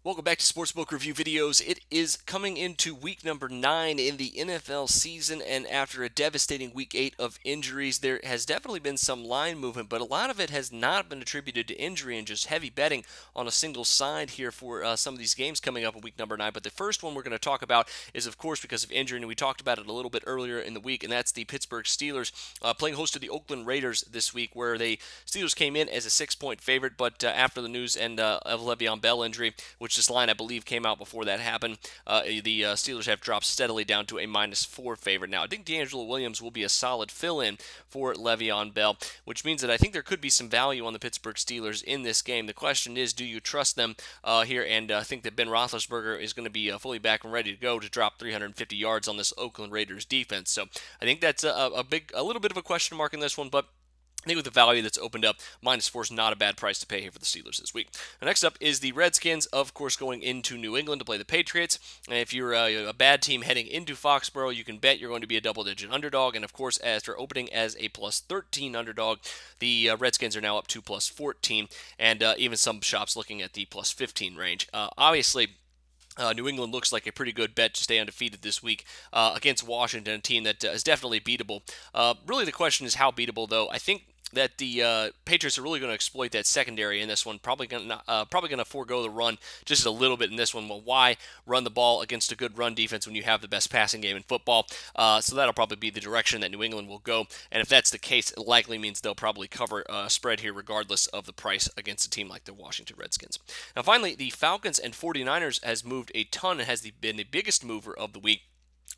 Welcome back to Sportsbook Review Videos. It is coming into week number 9 in the NFL season, and after a devastating week 8 of injuries, there has definitely been some line movement, but a lot of it has not been attributed to injury and just heavy betting on a single side here for some of these games coming up in week number 9. But the first one we're going to talk about is, of course, because of injury, and we talked about it a little bit earlier in the week, and that's the Pittsburgh Steelers playing host to the Oakland Raiders this week, where the Steelers came in as a 6-point favorite, but after the news of Le'Veon Bell injury, which this line, I believe, came out before that happened. The Steelers have dropped steadily down to a -4 favorite now. I think D'Angelo Williams will be a solid fill-in for Le'Veon Bell, which means that I think there could be some value on the Pittsburgh Steelers in this game. The question is, do you trust them here and think that Ben Roethlisberger is going to be fully back and ready to go to drop 350 yards on this Oakland Raiders defense? So I think that's a little bit of a question mark in this one, but I think with the value that's opened up, -4 is not a bad price to pay here for the Steelers this week. Now, next up is the Redskins, of course, going into New England to play the Patriots. And if you're a bad team heading into Foxborough, you can bet you're going to be a double-digit underdog. And, of course, after opening as a +13 underdog, the Redskins are now up to +14, and even some shops looking at the +15 range. Obviously, New England looks like a pretty good bet to stay undefeated this week against Washington, a team that is definitely beatable. Really, the question is how beatable, though. I think that the Patriots are really going to exploit that secondary in this one. Probably going to forego the run just a little bit in this one. Well, why run the ball against a good run defense when you have the best passing game in football? So that'll probably be the direction that New England will go. And if that's the case, it likely means they'll probably cover a spread here regardless of the price against a team like the Washington Redskins. Now, finally, the Falcons and 49ers has moved a ton and has been the biggest mover of the week.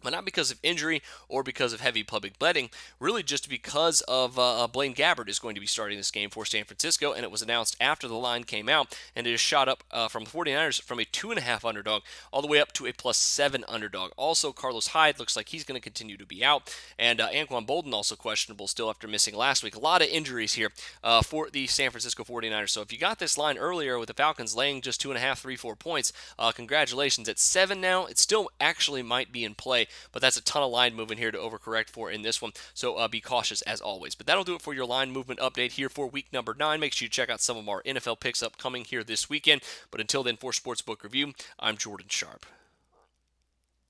But not because of injury or because of heavy public betting, really just because of Blaine Gabbert is going to be starting this game for San Francisco, and it was announced after the line came out, and it has shot up from the 49ers from a 2.5 underdog all the way up to a +7 underdog. Also, Carlos Hyde looks like he's going to continue to be out, and Anquan Bolden also questionable still after missing last week. A lot of injuries here for the San Francisco 49ers. So if you got this line earlier with the Falcons laying just 2.5, 3, 4 points, congratulations. At 7 now, it still actually might be in play, but that's a ton of line movement here to overcorrect for in this one, so be cautious as always. But that'll do it for your line movement update here for week number 9. Make sure you check out some of our NFL picks upcoming here this weekend. But until then, for Sportsbook Review, I'm Jordan Sharp.